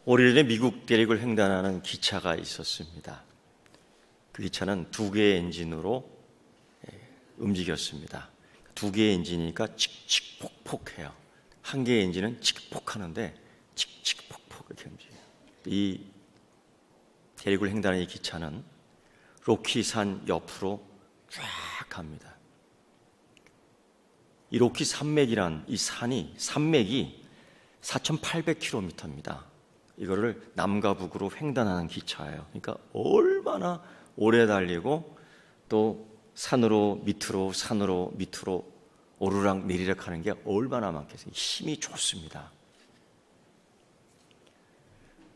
오래전에 미국 대륙을 횡단하는 기차가 있었습니다. 그 기차는 2개의 엔진으로 움직였습니다. 2개의 엔진이니까 칙칙폭폭해요. 1개의 엔진은 칙폭하는데 칙칙폭폭 이렇게 움직여요. 이 대륙을 횡단하는 이 기차는 로키산 옆으로 쫙 갑니다. 이 로키 산맥이란 이 산맥이 4,800km입니다. 이거를 남과 북으로 횡단하는 기차예요. 그러니까 얼마나 오래 달리고 또 산으로 밑으로 오르락 내리락 하는 게 얼마나 많겠어요. 힘이 좋습니다.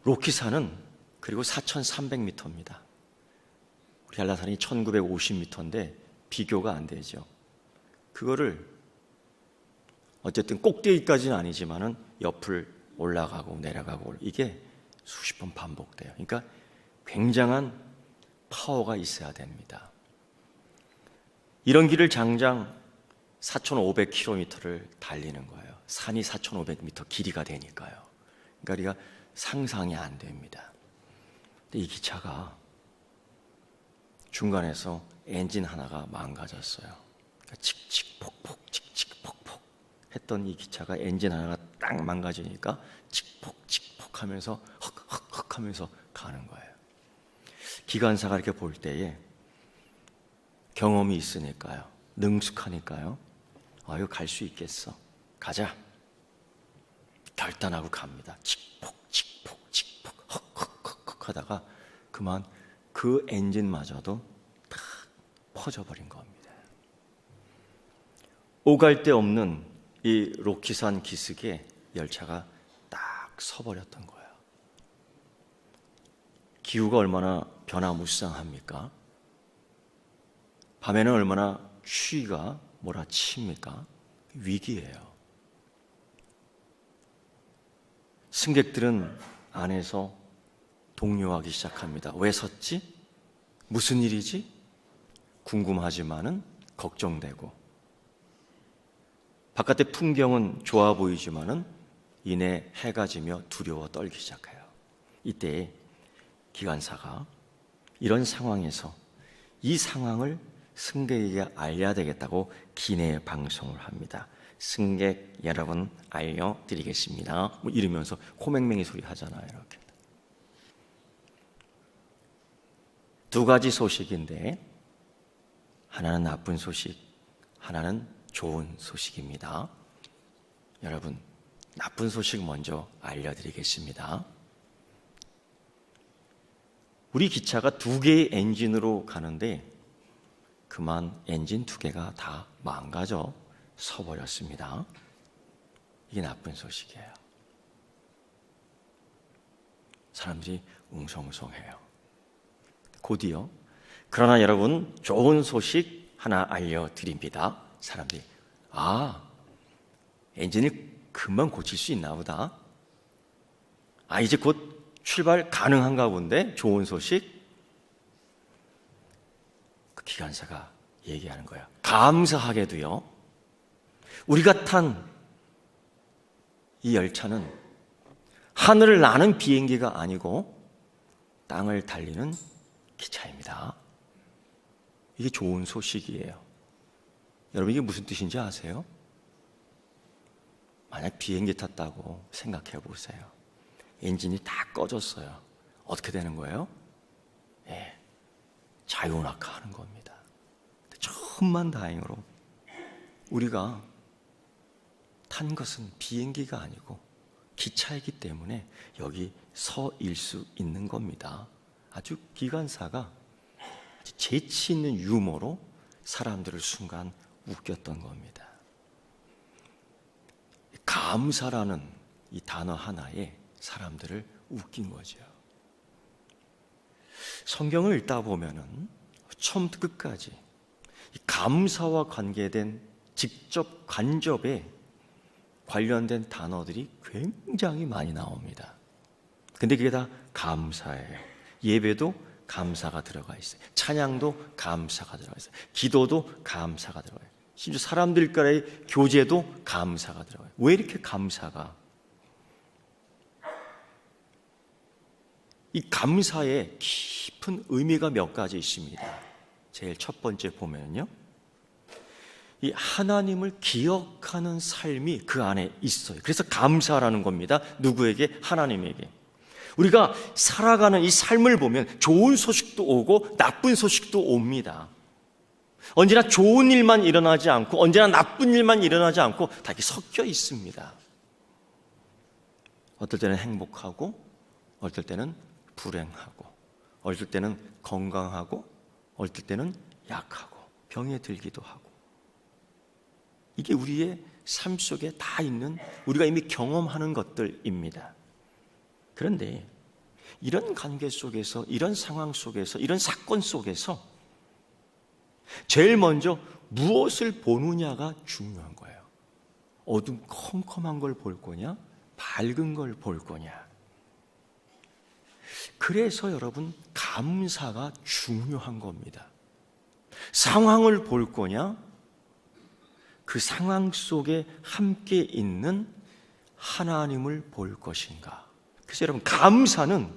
로키산은 그리고 4,300m입니다. 우리 한라산이 1,950m인데 비교가 안 되죠. 그거를 어쨌든 꼭대기까지는 아니지만은 옆을 올라가고 내려가고 이게 수십 번 반복돼요. 그러니까 굉장한 파워가 있어야 됩니다. 이런 길을 장장 4,500km를 달리는 거예요. 산이 4,500m 길이가 되니까요. 그러니까 우리가 상상이 안 됩니다. 근데 이 기차가 중간에서 엔진 하나가 망가졌어요. 그러니까 칙칙폭폭 했던 이 기차가 엔진 하나가 딱 망가지니까 칙폭 하면서 헉 하면서 가는 거예요. 기관사가 이렇게 볼 때에 경험이 있으니까요, 능숙하니까요, 이거 갈 수 있겠어, 가자 결단하고 갑니다. 칙폭 헉 하다가 그만 그 엔진마저도 탁 퍼져버린 겁니다. 오갈 데 없는 이 로키산 기슭에 열차가 딱 서버렸던 거예요. 기후가 얼마나 변화무쌍합니까? 밤에는 얼마나 추위가 몰아칩니까? 위기예요. 승객들은 안에서 동요하기 시작합니다. 왜 섰지? 무슨 일이지? 궁금하지만은 걱정되고, 바깥의 풍경은 좋아 보이지만은 이내 해가 지며 두려워 떨기 시작해요. 이때 기관사가 이런 상황에서 이 상황을 승객에게 알려야 되겠다고 기내 방송을 합니다. 승객 여러분 알려드리겠습니다. 뭐 이러면서 코맹맹이 소리 하잖아요. 이렇게 2가지 소식인데, 하나는 나쁜 소식, 하나는 좋은 소식입니다. 여러분, 나쁜 소식 먼저 알려드리겠습니다. 우리 기차가 2개의 엔진으로 가는데 그만 엔진 2개가 다 망가져 서버렸습니다. 이게 나쁜 소식이에요. 사람들이 웅성웅성해요. 곧이요, 그러나 여러분 좋은 소식 하나 알려드립니다. 사람들이 엔진을 금방 고칠 수 있나 보다. 이제 곧 출발 가능한가 본데, 좋은 소식. 그 기관사가 얘기하는 거예요. 감사하게도요, 우리가 탄 이 열차는 하늘을 나는 비행기가 아니고 땅을 달리는 기차입니다. 이게 좋은 소식이에요. 여러분, 이게 무슨 뜻인지 아세요? 만약 비행기 탔다고 생각해 보세요. 엔진이 다 꺼졌어요. 어떻게 되는 거예요? 자유낙하하는 겁니다. 천만다행으로 우리가 탄 것은 비행기가 아니고 기차이기 때문에 여기 서일 수 있는 겁니다. 아주 기관사가 아주 재치 있는 유머로 사람들을 순간 웃겼던 겁니다. 감사라는 이 단어 하나에 사람들을 웃긴 거죠. 성경을 읽다 보면은 처음부터 끝까지 이 감사와 관계된 직접 간접에 관련된 단어들이 굉장히 많이 나옵니다. 근데 그게 다 감사예요. 예배도 감사가 들어가 있어요. 찬양도 감사가 들어가 있어요. 기도도 감사가 들어가요. 심지어 사람들과의 교제도 감사가 들어가요. 왜 이렇게 감사가? 이 감사에 깊은 의미가 몇 가지 있습니다. 제일 첫 번째 보면요, 이 하나님을 기억하는 삶이 그 안에 있어요. 그래서 감사라는 겁니다. 누구에게? 하나님에게. 우리가 살아가는 이 삶을 보면 좋은 소식도 오고 나쁜 소식도 옵니다. 언제나 좋은 일만 일어나지 않고 언제나 나쁜 일만 일어나지 않고 다 이렇게 섞여 있습니다. 어떨 때는 행복하고 어떨 때는 불행하고 어떨 때는 건강하고 어떨 때는 약하고 병에 들기도 하고, 이게 우리의 삶 속에 다 있는, 우리가 이미 경험하는 것들입니다. 그런데 이런 관계 속에서, 이런 상황 속에서, 이런 사건 속에서 제일 먼저 무엇을 보느냐가 중요한 거예요. 어둠컴컴한 걸 볼 거냐, 밝은 걸 볼 거냐. 그래서 여러분, 감사가 중요한 겁니다. 상황을 볼 거냐, 그 상황 속에 함께 있는 하나님을 볼 것인가. 그래서 여러분, 감사는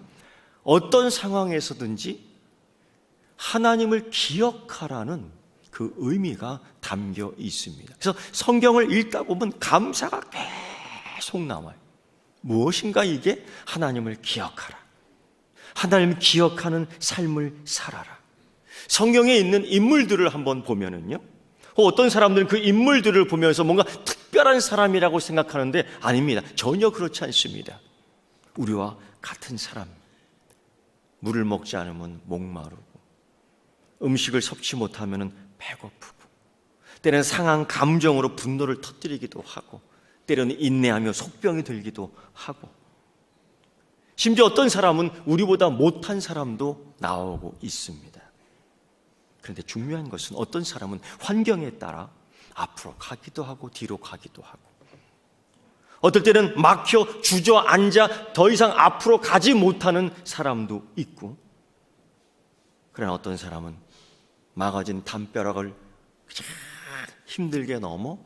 어떤 상황에서든지 하나님을 기억하라는 그 의미가 담겨 있습니다. 그래서 성경을 읽다 보면 감사가 계속 나와요. 무엇인가 이게? 하나님을 기억하라. 하나님을 기억하는 삶을 살아라. 성경에 있는 인물들을 한번 보면은요, 어떤 사람들은 그 인물들을 보면서 뭔가 특별한 사람이라고 생각하는데 아닙니다. 전혀 그렇지 않습니다. 우리와 같은 사람. 물을 먹지 않으면 목마르고, 음식을 섭취 못하면 배고프고, 때로는 상한 감정으로 분노를 터뜨리기도 하고, 때로는 인내하며 속병이 들기도 하고, 심지어 어떤 사람은 우리보다 못한 사람도 나오고 있습니다. 그런데 중요한 것은 어떤 사람은 환경에 따라 앞으로 가기도 하고 뒤로 가기도 하고, 어떨 때는 막혀 주저앉아 더 이상 앞으로 가지 못하는 사람도 있고, 그러나 어떤 사람은 막아진 담벼락을 힘들게 넘어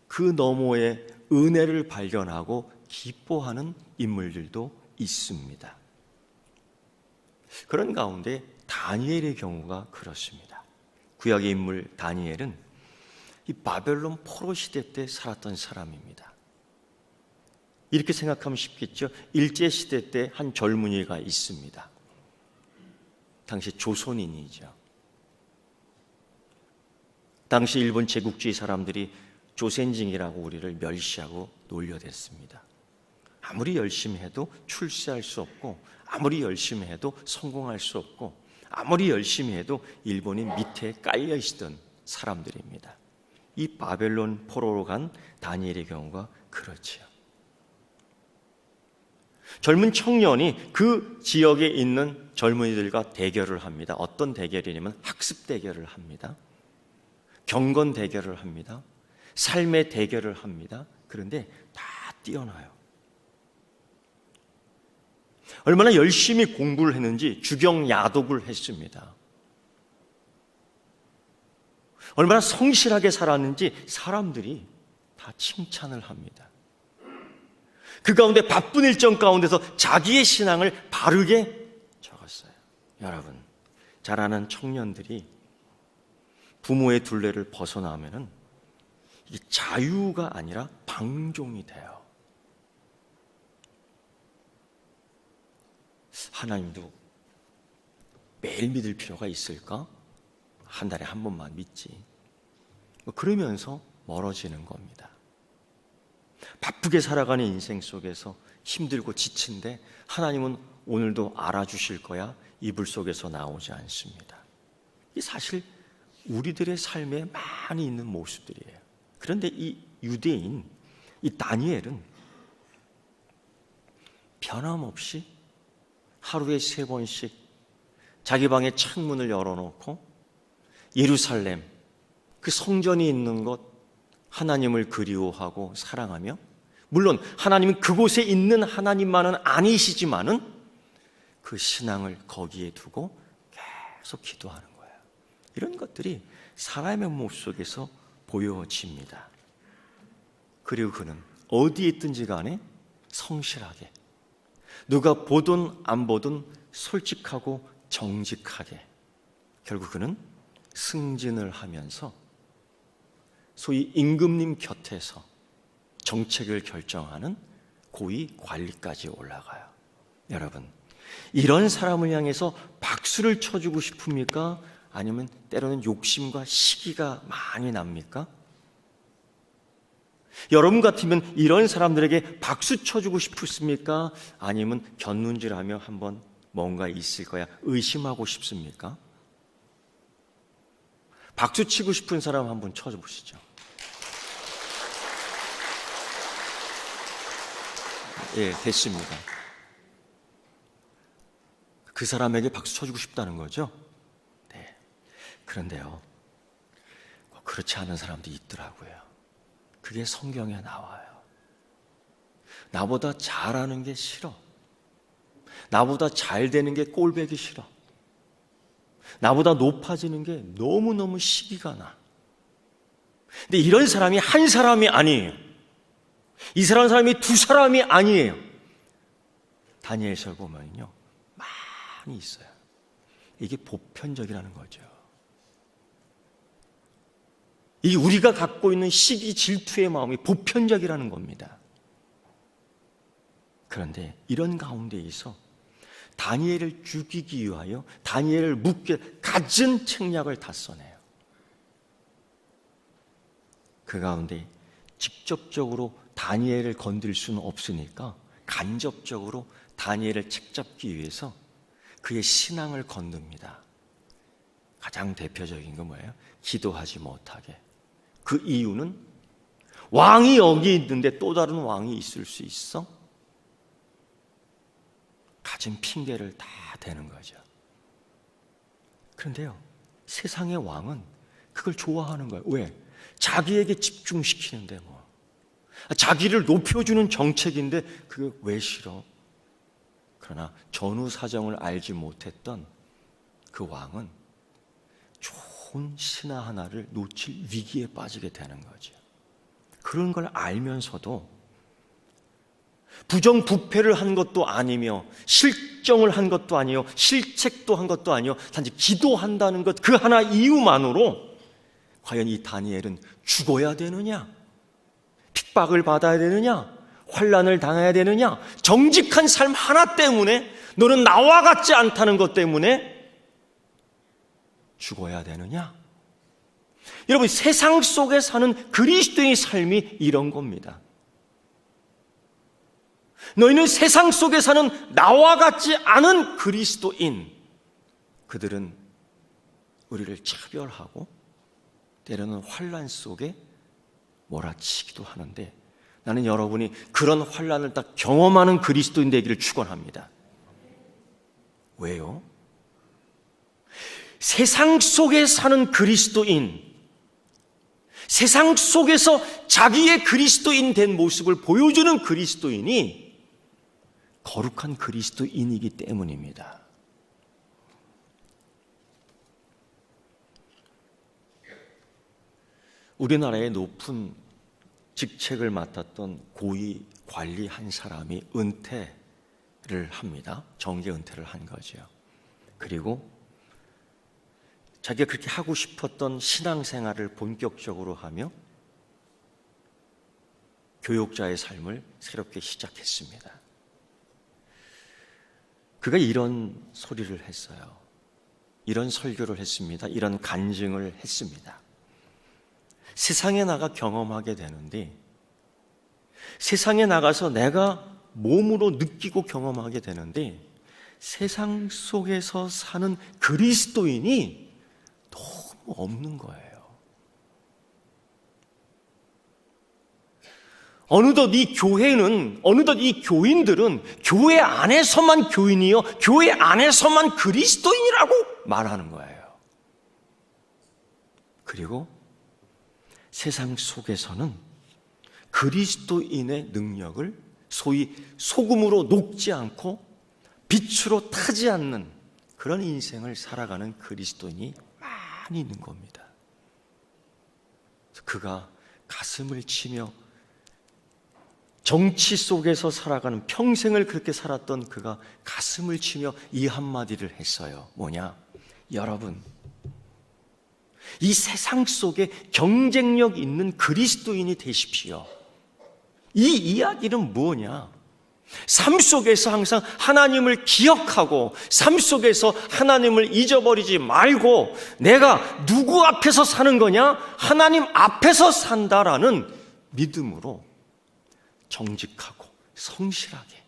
그 너머에 은혜를 발견하고 기뻐하는 인물들도 있습니다. 그런 가운데 다니엘의 경우가 그렇습니다. 구약의 인물 다니엘은 이 바벨론 포로 시대 때 살았던 사람입니다. 이렇게 생각하면 쉽겠죠. 일제시대 때 한 젊은이가 있습니다. 당시 조선인이죠. 당시 일본 제국주의 사람들이 조센징이라고 우리를 멸시하고 놀려댔습니다. 아무리 열심히 해도 출세할 수 없고, 아무리 열심히 해도 성공할 수 없고, 아무리 열심히 해도 일본인 밑에 깔려 있던 사람들입니다. 이 바벨론 포로로 간 다니엘의 경우가 그렇지요. 젊은 청년이 그 지역에 있는 젊은이들과 대결을 합니다. 어떤 대결이냐면 학습 대결을 합니다. 경건 대결을 합니다. 삶의 대결을 합니다. 그런데 다 뛰어나요. 얼마나 열심히 공부를 했는지 주경야독을 했습니다. 얼마나 성실하게 살았는지 사람들이 다 칭찬을 합니다. 그 가운데 바쁜 일정 가운데서 자기의 신앙을 바르게 적었어요. 여러분, 자라는 청년들이 부모의 둘레를 벗어나면은 이게 자유가 아니라 방종이 돼요. 하나님도 매일 믿을 필요가 있을까? 한 달에 한 번만 믿지. 그러면서 멀어지는 겁니다. 바쁘게 살아가는 인생 속에서 힘들고 지친데 하나님은 오늘도 알아주실 거야? 이불 속에서 나오지 않습니다. 이 사실 우리들의 삶에 많이 있는 모습들이에요. 그런데 이 유대인, 이 다니엘은 변함없이 하루에 3번씩 자기 방에 창문을 열어놓고 예루살렘, 그 성전이 있는 곳, 하나님을 그리워하고 사랑하며, 물론 하나님은 그곳에 있는 하나님만은 아니시지만은 그 신앙을 거기에 두고 계속 기도하는 거예요. 이런 것들이 사람의 몸 속에서 보여집니다. 그리고 그는 어디에 있든지 간에 성실하게, 누가 보든 안 보든 솔직하고 정직하게 결국 그는 승진을 하면서 소위 임금님 곁에서 정책을 결정하는 고위 관리까지 올라가요. 여러분, 이런 사람을 향해서 박수를 쳐주고 싶습니까? 아니면 때로는 욕심과 시기가 많이 납니까? 여러분 같으면 이런 사람들에게 박수 쳐주고 싶습니까? 아니면 곁눈질하며 한번 뭔가 있을 거야 의심하고 싶습니까? 박수 치고 싶은 사람 한번 쳐보시죠. 예, 됐습니다. 그 사람에게 박수 쳐주고 싶다는 거죠? 네. 그런데요, 그렇지 않은 사람도 있더라고요. 그게 성경에 나와요. 나보다 잘하는 게 싫어. 나보다 잘 되는 게 꼴보기 싫어. 나보다 높아지는 게 너무너무 시기가 나. 근데 이런 사람이 한 사람이 아니에요. 이 사람이 두 사람이 아니에요. 다니엘서를 보면요, 많이 있어요. 이게 보편적이라는 거죠. 이 우리가 갖고 있는 시기 질투의 마음이 보편적이라는 겁니다. 그런데 이런 가운데에서 다니엘을 죽이기 위하여 다니엘을 묶게 갖은 책략을 다 써내요. 그 가운데 직접적으로 다니엘을 건들 수는 없으니까 간접적으로 다니엘을 책잡기 위해서 그의 신앙을 건듭니다. 가장 대표적인 건 뭐예요? 기도하지 못하게. 그 이유는 왕이 여기 있는데 또 다른 왕이 있을 수 있어? 가진 핑계를 다 대는 거죠. 그런데요, 세상의 왕은 그걸 좋아하는 거예요. 왜? 자기에게 집중시키는데 뭐. 자기를 높여주는 정책인데 그게 왜 싫어? 그러나 전후 사정을 알지 못했던 그 왕은 좋은 신하 하나를 놓칠 위기에 빠지게 되는 거죠. 그런 걸 알면서도 부정부패를 한 것도 아니며 실정을 한 것도 아니요 실책도 한 것도 아니요 단지 기도한다는 것 그 하나 이유만으로 과연 이 다니엘은 죽어야 되느냐? 핍박을 받아야 되느냐? 환난을 당해야 되느냐? 정직한 삶 하나 때문에 너는 나와 같지 않다는 것 때문에 죽어야 되느냐? 여러분, 세상 속에 사는 그리스도인의 삶이 이런 겁니다. 너희는 세상 속에 사는 나와 같지 않은 그리스도인, 그들은 우리를 차별하고 때로는 환난 속에 몰아치기도 하는데 나는 여러분이 그런 환난을 딱 경험하는 그리스도인 되기를 축원합니다. 왜요? 세상 속에 사는 그리스도인, 세상 속에서 자기의 그리스도인 된 모습을 보여주는 그리스도인이 거룩한 그리스도인이기 때문입니다. 우리나라의 높은 직책을 맡았던 고위 관리 한 사람이 은퇴를 합니다. 정계 은퇴를 한 거죠. 그리고 자기가 그렇게 하고 싶었던 신앙생활을 본격적으로 하며 교육자의 삶을 새롭게 시작했습니다. 그가 이런 소리를 했어요. 이런 설교를 했습니다. 이런 간증을 했습니다. 세상에 나가 경험하게 되는데 세상에 나가서 내가 몸으로 느끼고 경험하게 되는데 세상 속에서 사는 그리스도인이 너무 없는 거예요. 어느덧 이 교회는, 어느덧 이 교인들은 교회 안에서만 교인이요, 교회 안에서만 그리스도인이라고 말하는 거예요. 그리고 세상 속에서는 그리스도인의 능력을 소위 소금으로 녹지 않고 빛으로 타지 않는 그런 인생을 살아가는 그리스도인이 많이 있는 겁니다. 그가 가슴을 치며 정치 속에서 살아가는, 평생을 그렇게 살았던 그가 가슴을 치며 이 한마디를 했어요. 뭐냐? 여러분, 이 세상 속에 경쟁력 있는 그리스도인이 되십시오. 이 이야기는 뭐냐? 삶 속에서 항상 하나님을 기억하고, 삶 속에서 하나님을 잊어버리지 말고, 내가 누구 앞에서 사는 거냐? 하나님 앞에서 산다라는 믿음으로 정직하고 성실하게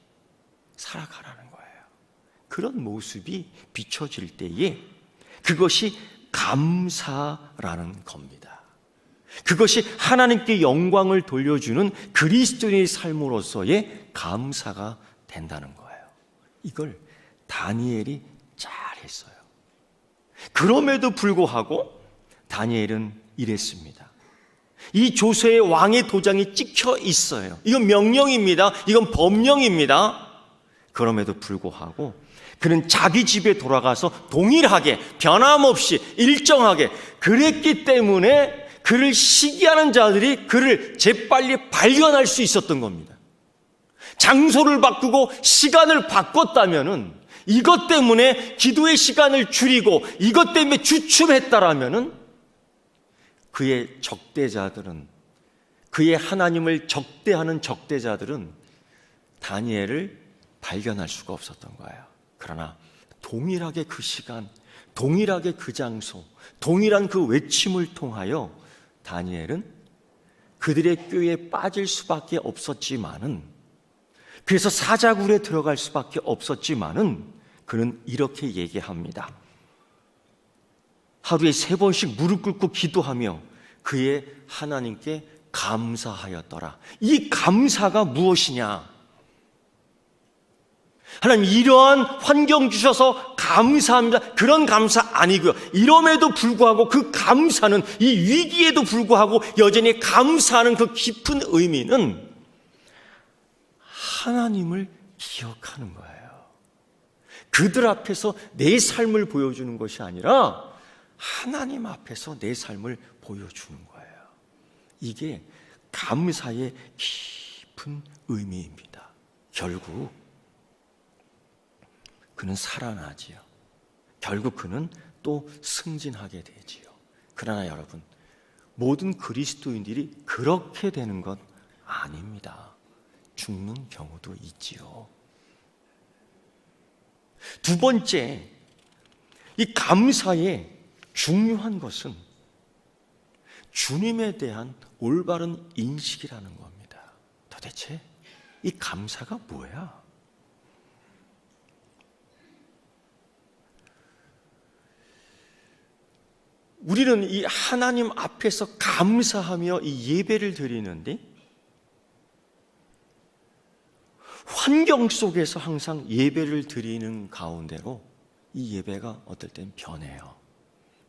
살아가라는 거예요. 그런 모습이 비춰질 때에 그것이 감사라는 겁니다. 그것이 하나님께 영광을 돌려주는 그리스도인의 삶으로서의 감사가 된다는 거예요. 이걸 다니엘이 잘했어요. 그럼에도 불구하고 다니엘은 이랬습니다. 이 조서에 왕의 도장이 찍혀 있어요. 이건 명령입니다. 이건 법령입니다. 그럼에도 불구하고 그는 자기 집에 돌아가서 동일하게 변함없이 일정하게 그랬기 때문에 그를 시기하는 자들이 그를 재빨리 발견할 수 있었던 겁니다. 장소를 바꾸고 시간을 바꿨다면은, 이것 때문에 기도의 시간을 줄이고 이것 때문에 주춤했다라면은 그의 적대자들은, 그의 하나님을 적대하는 적대자들은 다니엘을 발견할 수가 없었던 거예요. 그러나 동일하게 그 시간, 동일하게 그 장소, 동일한 그 외침을 통하여 다니엘은 그들의 꾀에 빠질 수밖에 없었지만은, 그래서 사자굴에 들어갈 수밖에 없었지만은 그는 이렇게 얘기합니다. 하루에 3번씩 무릎 꿇고 기도하며 그의 하나님께 감사하였더라. 이 감사가 무엇이냐? 하나님, 이러한 환경 주셔서 감사합니다. 그런 감사 아니고요. 이럼에도 불구하고 그 감사는, 이 위기에도 불구하고 여전히 감사하는 그 깊은 의미는 하나님을 기억하는 거예요. 그들 앞에서 내 삶을 보여주는 것이 아니라 하나님 앞에서 내 삶을 보여주는 거예요. 이게 감사의 깊은 의미입니다. 결국 그는 살아나지요. 결국 그는 또 승진하게 되지요. 그러나 여러분, 모든 그리스도인들이 그렇게 되는 것 아닙니다. 죽는 경우도 있지요. 두 번째, 이 감사의 중요한 것은 주님에 대한 올바른 인식이라는 겁니다. 도대체 이 감사가 뭐야? 우리는 이 하나님 앞에서 감사하며 이 예배를 드리는데, 환경 속에서 항상 예배를 드리는 가운데로 이 예배가 어떨 땐 변해요.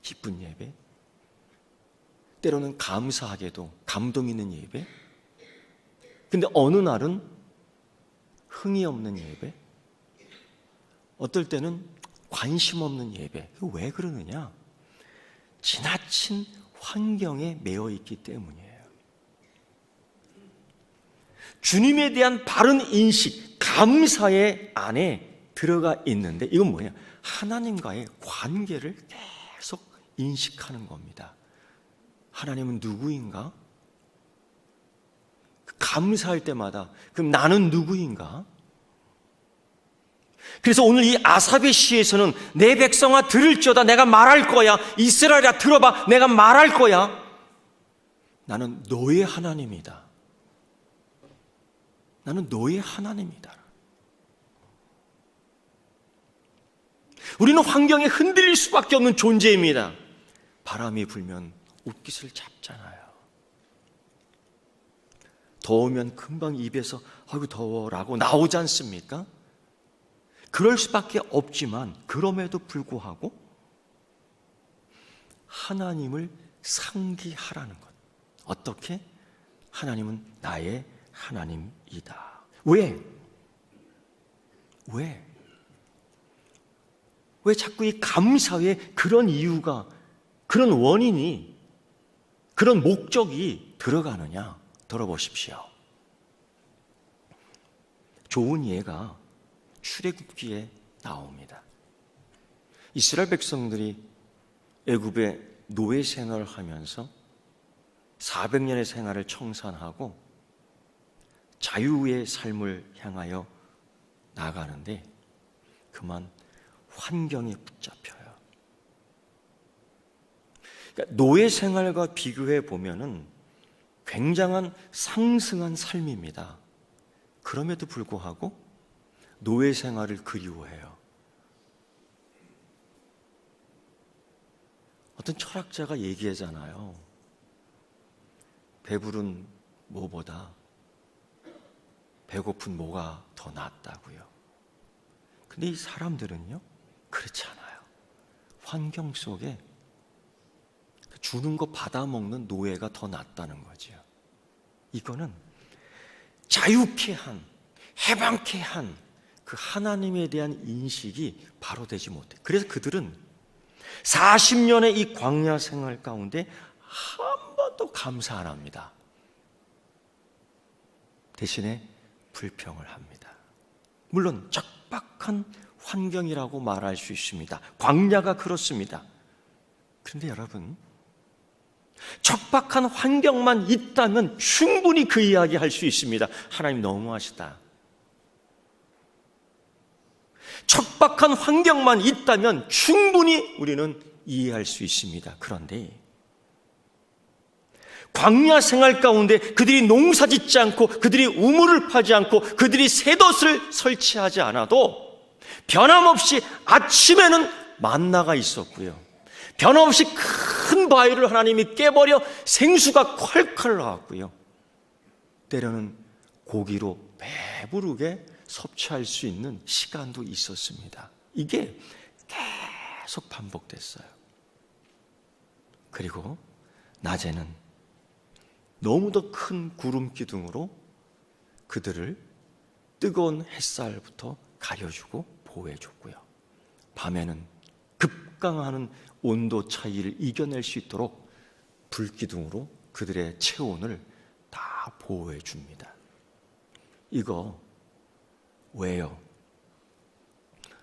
기쁜 예배, 때로는 감사하게도 감동 있는 예배, 근데 어느 날은 흥이 없는 예배, 어떨 때는 관심 없는 예배. 왜 그러느냐? 지나친 환경에 매여 있기 때문이에요. 주님에 대한 바른 인식, 감사의 안에 들어가 있는데, 이건 뭐냐? 하나님과의 관계를 계속 인식하는 겁니다. 하나님은 누구인가? 감사할 때마다 그럼 나는 누구인가? 그래서 오늘 이 아삽의 시에서는 내 백성아 들을지어다 내가 말할 거야. 이스라엘아 들어봐 내가 말할 거야. 나는 너의 하나님이다. 나는 너의 하나님이다. 우리는 환경에 흔들릴 수밖에 없는 존재입니다. 바람이 불면 옷깃을 잡잖아요. 더우면 금방 입에서 아이고 더워라고 나오지 않습니까? 그럴 수밖에 없지만 그럼에도 불구하고 하나님을 상기하라는 것. 어떻게? 하나님은 나의 하나님이다. 왜? 왜 자꾸 이 감사에 그런 이유가, 그런 원인이, 그런 목적이 들어가느냐? 들어보십시오. 좋은 예가 출애굽기에 나옵니다. 이스라엘 백성들이 애굽의 노예 생활을 하면서 400년의 생활을 청산하고 자유의 삶을 향하여 나가는데 그만 환경에 붙잡혀요. 그러니까 노예 생활과 비교해 보면은 굉장한 상승한 삶입니다. 그럼에도 불구하고 노예 생활을 그리워해요. 어떤 철학자가 얘기하잖아요. 배부른 모보다 배고픈 모가 더 낫다고요. 근데 이 사람들은요, 그렇지 않아요. 환경 속에 주는 거 받아먹는 노예가 더 낫다는 거죠. 이거는 자유케 한, 해방케 한 그 하나님에 대한 인식이 바로 되지 못해. 그래서 그들은 40년의 이 광야 생활 가운데 한 번도 감사 안 합니다. 대신에 불평을 합니다. 물론 척박한 환경이라고 말할 수 있습니다. 광야가 그렇습니다. 그런데 여러분, 척박한 환경만 있다면 충분히 그 이야기 할 수 있습니다. 하나님 너무하시다. 척박한 환경만 있다면 충분히 우리는 이해할 수 있습니다. 그런데 광야 생활 가운데 그들이 농사 짓지 않고 그들이 우물을 파지 않고 그들이 셋옷을 설치하지 않아도 변함없이 아침에는 만나가 있었고요, 변함없이 큰 바위를 하나님이 깨버려 생수가 콸콸 나왔고요, 때로는 고기로 배부르게 섭취할 수 있는 시간도 있었습니다. 이게 계속 반복됐어요. 그리고 낮에는 너무도 큰 구름 기둥으로 그들을 뜨거운 햇살부터 가려주고 보호해줬고요, 밤에는 급강하는 온도 차이를 이겨낼 수 있도록 불기둥으로 그들의 체온을 다 보호해 줍니다. 이거 왜요?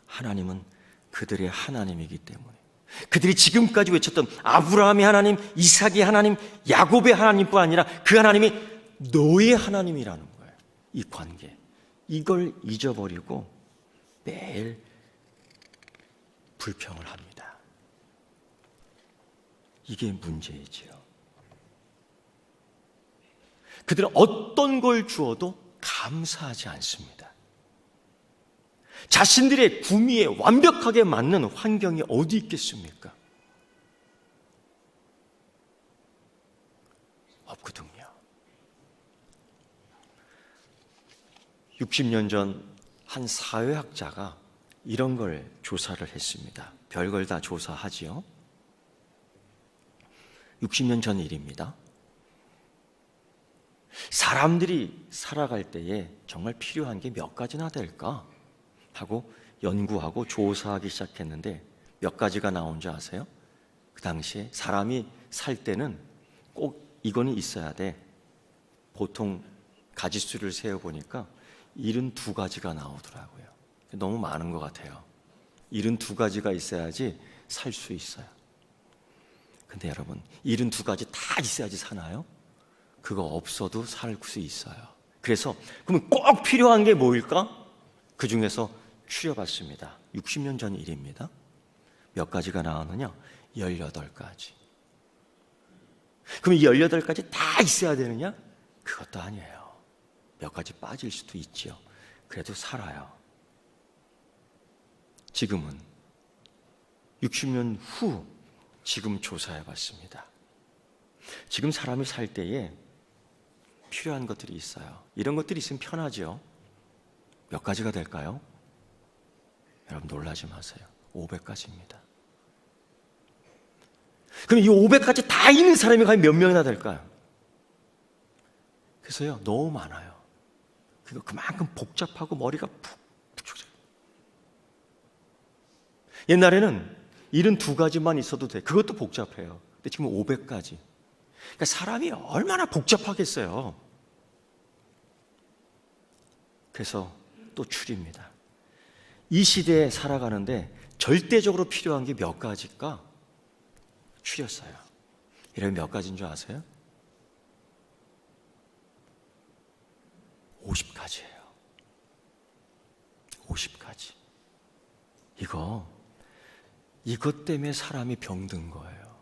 하나님은 그들의 하나님이기 때문에, 그들이 지금까지 외쳤던 아브라함의 하나님, 이삭의 하나님, 야곱의 하나님뿐 아니라 그 하나님이 너의 하나님이라는 거예요. 이 관계, 이걸 잊어버리고 매일 불평을 합니다. 이게 문제이지요. 그들은 어떤 걸 주어도 감사하지 않습니다. 자신들의 구미에 완벽하게 맞는 환경이 어디 있겠습니까? 없거든요. 60년 전 한 사회학자가 이런 걸 조사를 했습니다. 별걸 다 조사하지요. 60년 전 일입니다. 사람들이 살아갈 때에 정말 필요한 게 몇 가지나 될까 하고 연구하고 조사하기 시작했는데 몇 가지가 나온 줄 아세요? 그 당시에 사람이 살 때는 꼭 이거는 있어야 돼. 보통 가지수를 세어보니까 72가지가 나오더라고요. 너무 많은 것 같아요. 72가지가 있어야지 살 수 있어요. 근데 여러분, 72가지 다 있어야지 사나요? 그거 없어도 살 수 있어요. 그래서 그러면 꼭 필요한 게 뭐일까? 그 중에서 추려봤습니다. 60년 전 일입니다. 몇 가지가 나오느냐? 18가지. 그럼 이 18가지 다 있어야 되느냐? 그것도 아니에요. 몇 가지 빠질 수도 있지요. 그래도 살아요. 지금은 60년 후 지금 조사해봤습니다. 지금 사람이 살 때에 필요한 것들이 있어요. 이런 것들이 있으면 편하죠. 몇 가지가 될까요? 여러분 놀라지 마세요. 500가지입니다. 그럼 이 500가지 다 있는 사람이 과연 몇 명이나 될까요? 그래서요, 너무 많아요. 그만큼 복잡하고 머리가 푹 촉촉해요. 옛날에는 72가지만 있어도 돼. 그것도 복잡해요. 근데 지금 500가지. 그러니까 사람이 얼마나 복잡하겠어요. 그래서 또 줄입니다. 이 시대에 살아가는데 절대적으로 필요한 게 몇 가지일까? 줄였어요. 이런 몇 가지인 줄 아세요? 50가지예요. 50가지. 이것 때문에 사람이 병든 거예요.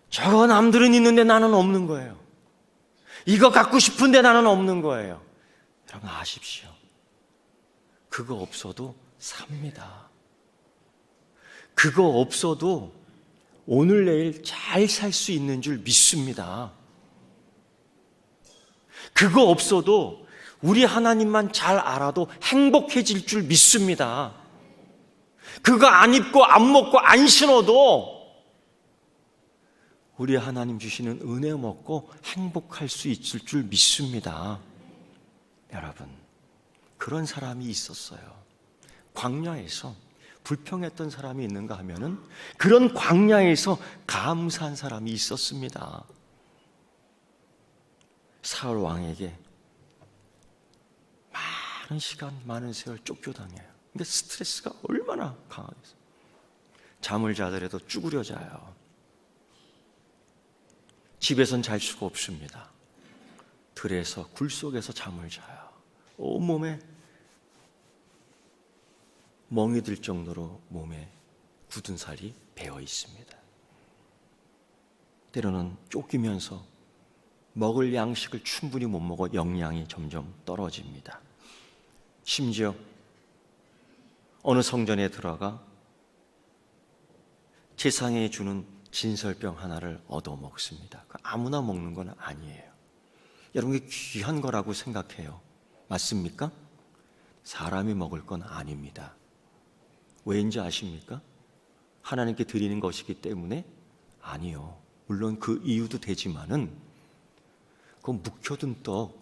저거 남들은 있는데 나는 없는 거예요. 이거 갖고 싶은데 나는 없는 거예요. 여러분 아십시오. 그거 없어도 삽니다. 그거 없어도 오늘 내일 잘 살 수 있는 줄 믿습니다. 그거 없어도 우리 하나님만 잘 알아도 행복해질 줄 믿습니다. 그거 안 입고 안 먹고 안 신어도 우리 하나님 주시는 은혜 먹고 행복할 수 있을 줄 믿습니다. 여러분, 그런 사람이 있었어요. 광야에서 불평했던 사람이 있는가 하면은 그런 광야에서 감사한 사람이 있었습니다. 사울 왕에게 많은 시간, 많은 세월 쫓겨다녀요. 근데 스트레스가 얼마나 강하겠어요. 잠을 자더라도 쭈그려 자요. 집에선 잘 수가 없습니다. 들에서 굴 속에서 잠을 자요. 온몸에 멍이 들 정도로 몸에 굳은 살이 배어 있습니다. 때로는 쫓기면서 먹을 양식을 충분히 못 먹어 영양이 점점 떨어집니다. 심지어 어느 성전에 들어가 제상에 주는 진설병 하나를 얻어 먹습니다. 아무나 먹는 건 아니에요. 여러분, 이게 귀한 거라고 생각해요. 맞습니까? 사람이 먹을 건 아닙니다. 왜인지 아십니까? 하나님께 드리는 것이기 때문에? 아니요. 물론 그 이유도 되지만은 그 묵혀둔 떡,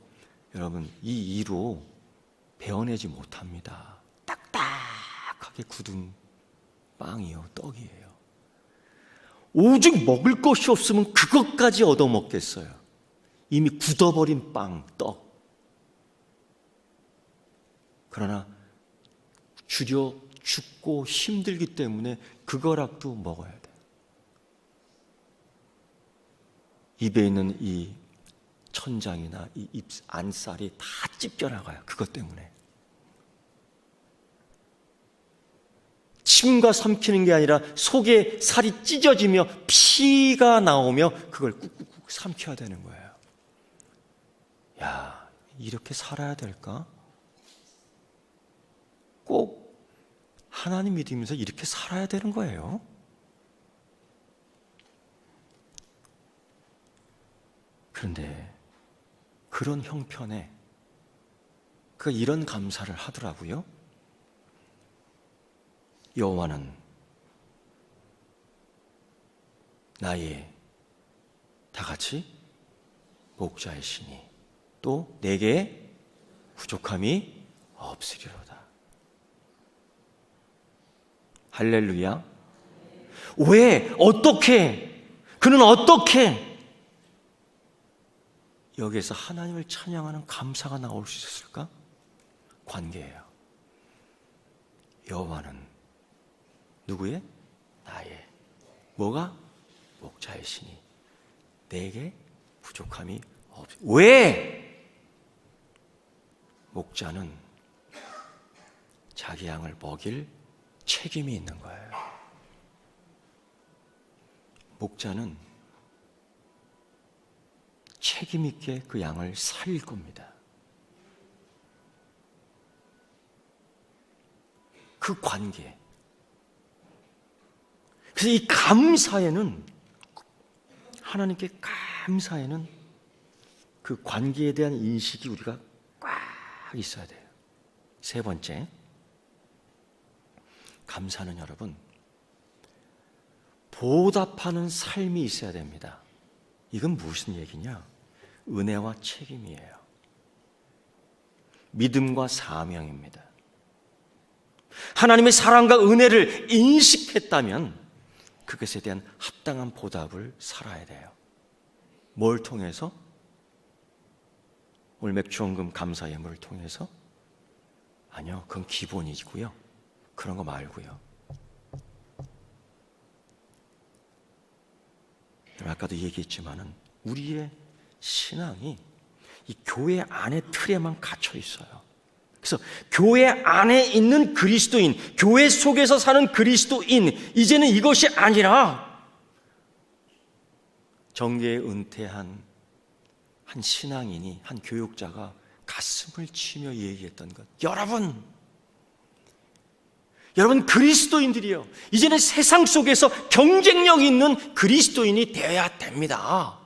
여러분 이 이로 베어내지 못합니다. 딱딱하게 굳은 빵이요, 떡이에요. 오직 먹을 것이 없으면 그것까지 얻어먹겠어요. 이미 굳어버린 빵, 떡. 그러나 줄여 죽고 힘들기 때문에 그거라도 먹어야 돼요. 입에 있는 이 천장이나 이 입 안살이 다 찢겨나가요. 그것 때문에. 침과 삼키는 게 아니라 속에 살이 찢어지며 피가 나오며 그걸 꾹꾹꾹 삼켜야 되는 거예요. 야, 이렇게 살아야 될까? 꼭 하나님 믿으면서 이렇게 살아야 되는 거예요. 그런데 그런 형편에 그가 이런 감사를 하더라고요. 여호와는 나의 다 같이 목자이시니 또 내게 부족함이 없으리로다. 할렐루야. 왜? 어떻게? 그는 어떻게? 여기에서 하나님을 찬양하는 감사가 나올 수 있었을까? 관계예요. 여호와는 누구의? 나의. 뭐가? 목자이시니 내게 부족함이 없. 왜? 목자는 자기 양을 먹일 책임이 있는 거예요. 목자는 책임 있게 그 양을 살릴 겁니다. 그 관계. 그래서 이 감사에는, 하나님께 감사에는 그 관계에 대한 인식이 우리가 꽉 있어야 돼요. 세 번째, 감사는 여러분 보답하는 삶이 있어야 됩니다. 이건 무슨 얘기냐? 은혜와 책임이에요. 믿음과 사명입니다. 하나님의 사랑과 은혜를 인식했다면 그것에 대한 합당한 보답을 살아야 돼요. 뭘 통해서? 오늘 맥주원금 감사 예물을 통해서 아니요, 그건 기본이고요. 그런 거 말고요. 아까도 얘기했지만은 우리의 신앙이 이 교회 안의 틀에만 갇혀 있어요. 그래서 교회 안에 있는 그리스도인, 교회 속에서 사는 그리스도인, 이제는 이것이 아니라 정계에 은퇴한 한 신앙인이, 한 교육자가 가슴을 치며 얘기했던 것. 여러분 그리스도인들이요, 이제는 세상 속에서 경쟁력 있는 그리스도인이 되어야 됩니다.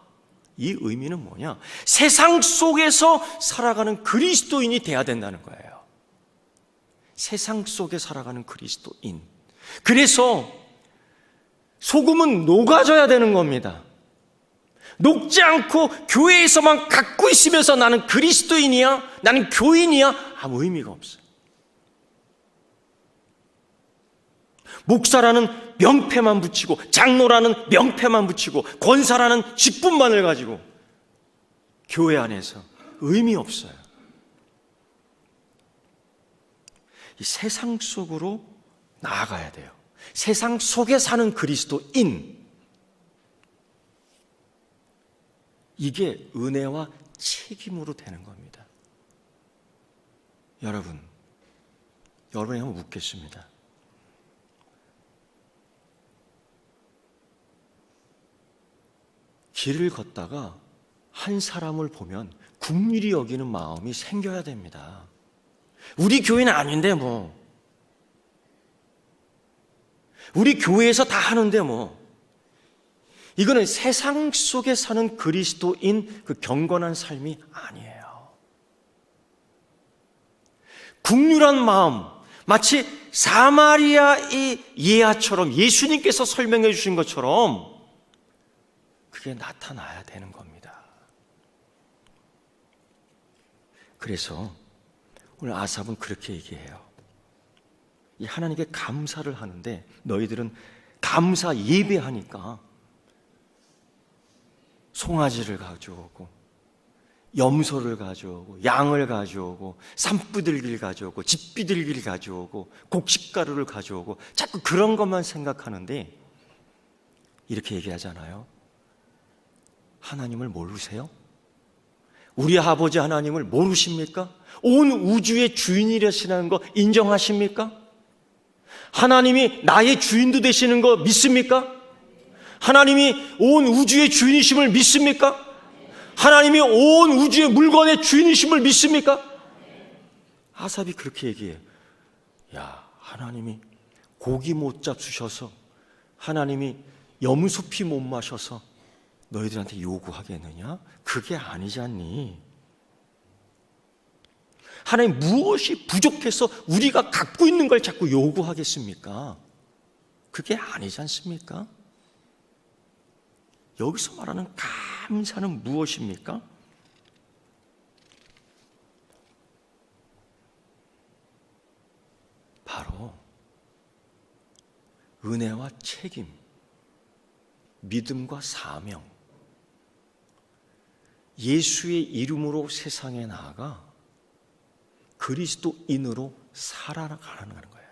이 의미는 뭐냐? 세상 속에서 살아가는 그리스도인이 되어야 된다는 거예요. 세상 속에 살아가는 그리스도인. 그래서 소금은 녹아져야 되는 겁니다. 녹지 않고 교회에서만 갖고 있으면서 나는 그리스도인이야, 나는 교인이야, 아무 의미가 없어요. 목사라는 명패만 붙이고, 장로라는 명패만 붙이고, 권사라는 직분만을 가지고 교회 안에서 의미 없어요. 이 세상 속으로 나아가야 돼요. 세상 속에 사는 그리스도인, 이게 은혜와 책임으로 되는 겁니다. 여러분이 한번 묻겠습니다. 길을 걷다가 한 사람을 보면 긍휼히 여기는 마음이 생겨야 됩니다. 우리 교회는 아닌데 뭐, 우리 교회에서 다 하는데 뭐, 이거는 세상 속에 사는 그리스도인 그 경건한 삶이 아니에요. 긍휼한 마음, 마치 사마리아의 예아처럼 예수님께서 설명해 주신 것처럼 그게 나타나야 되는 겁니다. 그래서 오늘 아삽은 그렇게 얘기해요. 이 하나님께 감사를 하는데 너희들은 감사 예배하니까 송아지를 가져오고 염소를 가져오고 양을 가져오고 산비둘기를 가져오고 집비둘기를 가져오고 곡식가루를 가져오고 자꾸 그런 것만 생각하는데 이렇게 얘기하잖아요. 하나님을 모르세요? 우리 아버지 하나님을 모르십니까? 온 우주의 주인이라시는 거 인정하십니까? 하나님이 나의 주인도 되시는 거 믿습니까? 하나님이 온 우주의 주인이심을 믿습니까? 하나님이 온 우주의 물건의 주인이심을 믿습니까? 아삽이 그렇게 얘기해요. 야, 하나님이 고기 못 잡수셔서, 하나님이 염소 피 못 마셔서 너희들한테 요구하겠느냐? 그게 아니지 않니? 하나님 무엇이 부족해서 우리가 갖고 있는 걸 자꾸 요구하겠습니까? 그게 아니지 않습니까? 여기서 말하는 감사는 무엇입니까? 바로 은혜와 책임, 믿음과 사명, 예수의 이름으로 세상에 나아가 그리스도인으로 살아가는 거예요.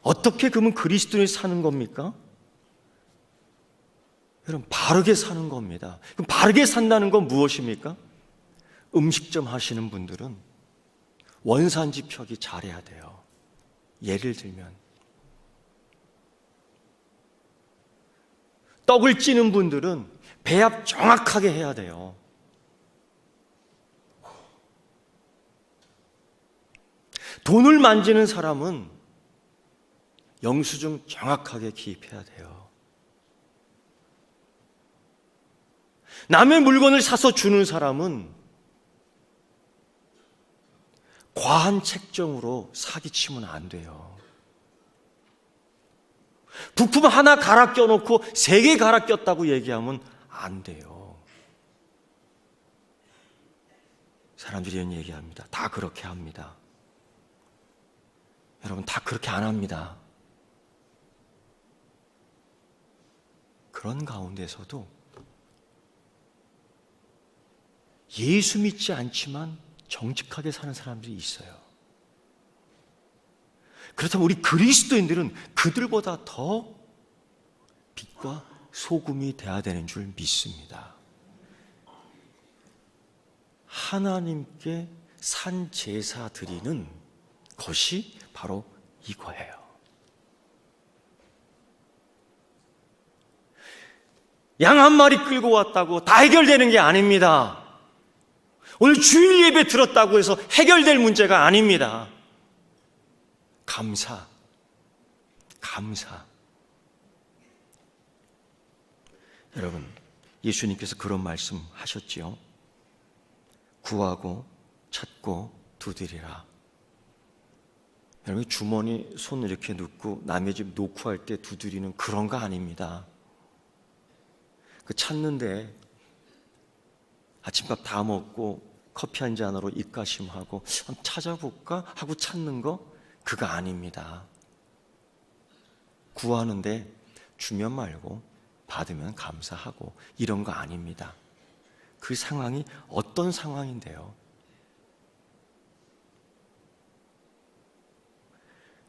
어떻게 그러면 그리스도인이 사는 겁니까? 여러분, 바르게 사는 겁니다. 그럼 바르게 산다는 건 무엇입니까? 음식점 하시는 분들은 원산지 표기 잘해야 돼요. 예를 들면 떡을 찌는 분들은 배합 정확하게 해야 돼요. 돈을 만지는 사람은 영수증 정확하게 기입해야 돼요. 남의 물건을 사서 주는 사람은 과한 책정으로 사기치면 안 돼요. 부품 하나 갈아 껴놓고 3개 갈아 꼈다고 얘기하면 안 돼요. 사람들이 이런 얘기합니다. 다 그렇게 합니다. 여러분, 다 그렇게 안 합니다. 그런 가운데서도 예수 믿지 않지만 정직하게 사는 사람들이 있어요. 그렇다면 우리 그리스도인들은 그들보다 더 빛과 소금이 되어야 되는 줄 믿습니다. 하나님께 산 제사 드리는 것이 바로 이거예요. 양 한 마리 끌고 왔다고 다 해결되는 게 아닙니다. 오늘 주일 예배 들었다고 해서 해결될 문제가 아닙니다. 감사. 여러분, 예수님께서 그런 말씀 하셨지요. 구하고 찾고 두드리라. 여러분, 주머니 손 이렇게 넣고 남의 집 노크할 때 두드리는 그런 거 아닙니다. 그 찾는데 아침밥 다 먹고 커피 한 잔으로 입가심하고 한번 찾아볼까 하고 찾는 거 그거 아닙니다. 구하는데 주면 말고 받으면 감사하고 이런 거 아닙니다. 그 상황이 어떤 상황인데요?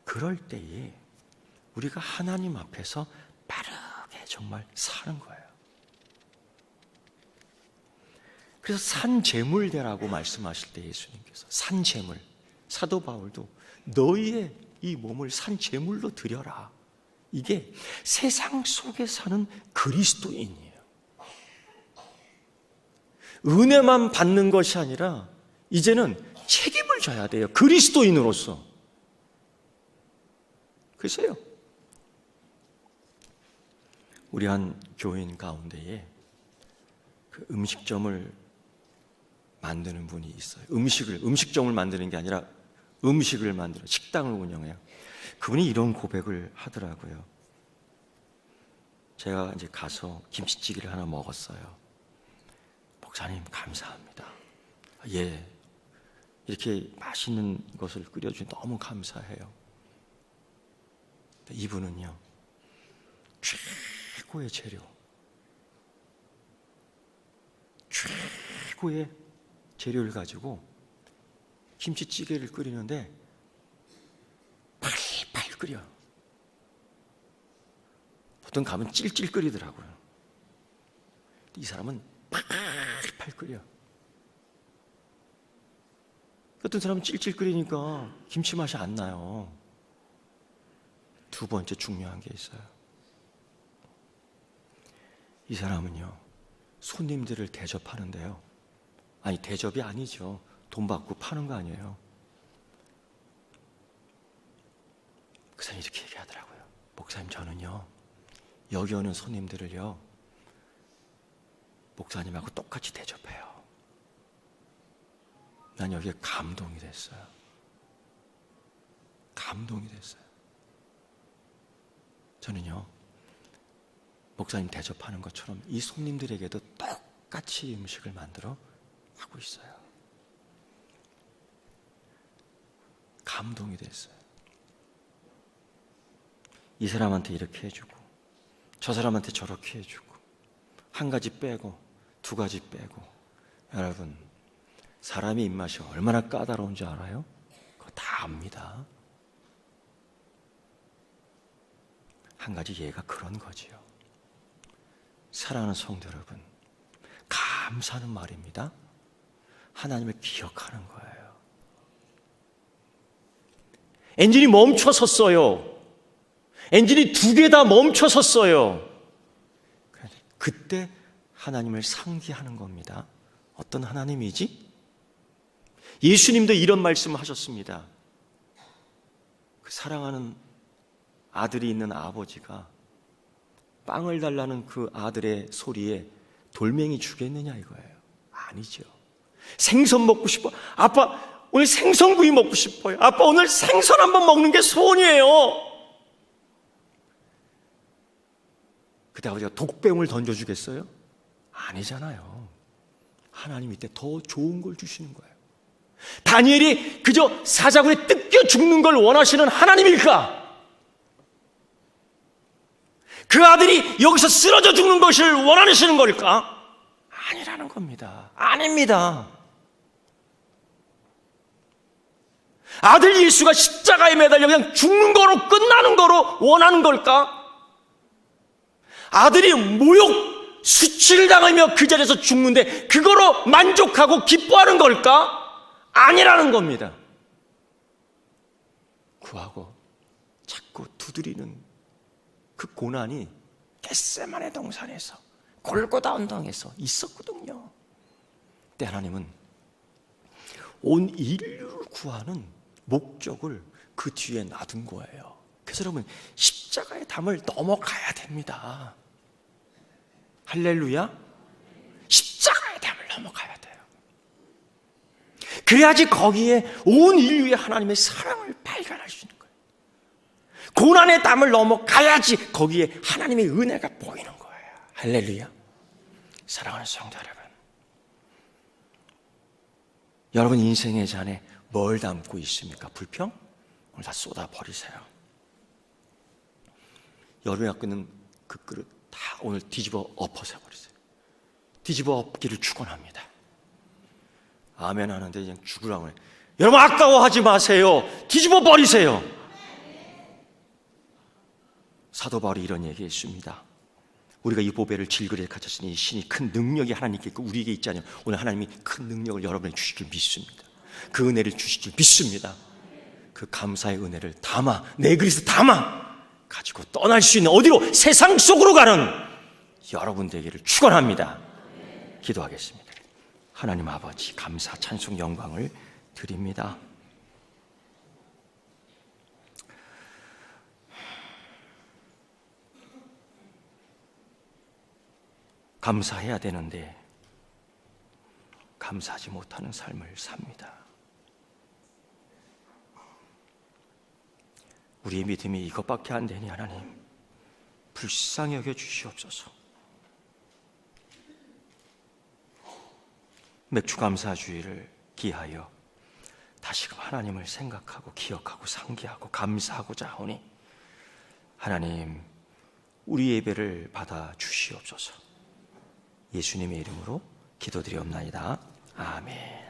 그럴 때에 우리가 하나님 앞에서 바르게 정말 사는 거예요. 그래서 산제물대라고 말씀하실 때 예수님께서 산제물, 사도 바울도 너희의 이 몸을 산제물로 드려라. 이게 세상 속에 사는 그리스도인이에요. 은혜만 받는 것이 아니라 이제는 책임을 져야 돼요. 그리스도인으로서. 글쎄요, 우리 한 교인 가운데에 그 음식점을 만드는 분이 있어요. 음식점을 만드는 게 아니라 음식을 만들어 식당을 운영해요. 그분이 이런 고백을 하더라고요. 제가 이제 가서 김치찌개를 하나 먹었어요. 목사님 감사합니다. 예, 이렇게 맛있는 것을 끓여주니 너무 감사해요. 이분은요, 최고의 재료, 최고의 재료를 가지고 김치찌개를 끓이는데 팔팔 끓여. 보통 가면 찔찔 끓이더라고요. 이 사람은 팔팔 끓여. 어떤 사람은 찔찔 끓이니까 김치 맛이 안 나요. 두 번째 중요한 게 있어요. 이 사람은요, 손님들을 대접하는데요, 아니 대접이 아니죠. 돈 받고 파는 거 아니에요. 그 사람이 이렇게 얘기하더라고요. 목사님, 저는요 여기 오는 손님들을요 목사님하고 똑같이 대접해요. 난 여기에 감동이 됐어요. 감동이 됐어요. 저는요 목사님 대접하는 것처럼 이 손님들에게도 똑같이 음식을 만들어 하고 있어요. 감동이 됐어요. 이 사람한테 이렇게 해주고 저 사람한테 저렇게 해주고 한 가지 빼고 두 가지 빼고. 여러분, 사람의 입맛이 얼마나 까다로운지 알아요? 그거 다 압니다. 한 가지 예가 그런 거지요. 사랑하는 성도 여러분, 감사는 말입니다, 하나님을 기억하는 거예요. 엔진이 멈춰섰어요. 엔진이 두 개 다 멈춰섰어요. 그때 하나님을 상기하는 겁니다. 어떤 하나님이지? 예수님도 이런 말씀을 하셨습니다. 그 사랑하는 아들이 있는 아버지가 빵을 달라는 그 아들의 소리에 돌멩이 주겠느냐 이거예요. 아니죠. 생선 먹고 싶어. 아빠 오늘 생선구이 먹고 싶어요. 아빠 오늘 생선 한번 먹는 게 소원이에요. 그때 아버지가 독뱀을 던져주겠어요? 아니잖아요. 하나님 이때 더 좋은 걸 주시는 거예요. 다니엘이 그저 사자굴에 뜯겨 죽는 걸 원하시는 하나님일까? 그 아들이 여기서 쓰러져 죽는 것을 원하시는 걸까? 아니라는 겁니다. 아닙니다. 아들 예수가 십자가에 매달려 그냥 죽는 거로 끝나는 거로 원하는 걸까? 아들이 모욕, 수치를 당하며 그 자리에서 죽는데 그거로 만족하고 기뻐하는 걸까? 아니라는 겁니다. 구하고 자꾸 두드리는 그 고난이 겟세마네 동산에서 골고다 언덕에서 있었거든요. 그때 하나님은 온 인류를 구하는 목적을 그 뒤에 놔둔 거예요. 그래서 여러분, 십자가의 담을 넘어가야 됩니다. 할렐루야. 십자가의 담을 넘어가야 돼요. 그래야지 거기에 온 인류의 하나님의 사랑을 발견할 수 있는 거예요. 고난의 담을 넘어가야지 거기에 하나님의 은혜가 보이는 거예요. 할렐루야. 사랑하는 성도 여러분, 여러분 인생의 잔에 뭘 담고 있습니까? 불평? 오늘 다 쏟아버리세요. 여름에 갖고 있는 그 그릇 다 오늘 뒤집어 엎어서 버리세요. 뒤집어 엎기를 축원합니다. 아멘 하는데 그냥 죽으라고 해요. 여러분 아까워하지 마세요. 뒤집어 버리세요. 사도 바울이 이런 얘기했습니다. 우리가 이 보배를 질그릇에 갇혔으니 이 신이 큰 능력이 하나님께 있고 우리에게 있지 않냐. 오늘 하나님이 큰 능력을 여러분에게 주실 줄 믿습니다. 그 은혜를 주실 줄 믿습니다. 그 감사의 은혜를 담아 내 그릇에 담아 가지고 떠날 수 있는 어디로? 세상 속으로 가는 여러분 되기를 축원합니다. 기도하겠습니다. 하나님 아버지, 감사, 찬송, 영광을 드립니다. 감사해야 되는데 감사하지 못하는 삶을 삽니다. 우리의 믿음이 이것밖에 안 되니 하나님 불쌍히 여겨 주시옵소서. 맥주감사주의를 기하여 다시금 하나님을 생각하고 기억하고 상기하고 감사하고자 하오니 하나님 우리 예배를 받아 주시옵소서. 예수님의 이름으로 기도드리옵나이다. 아멘.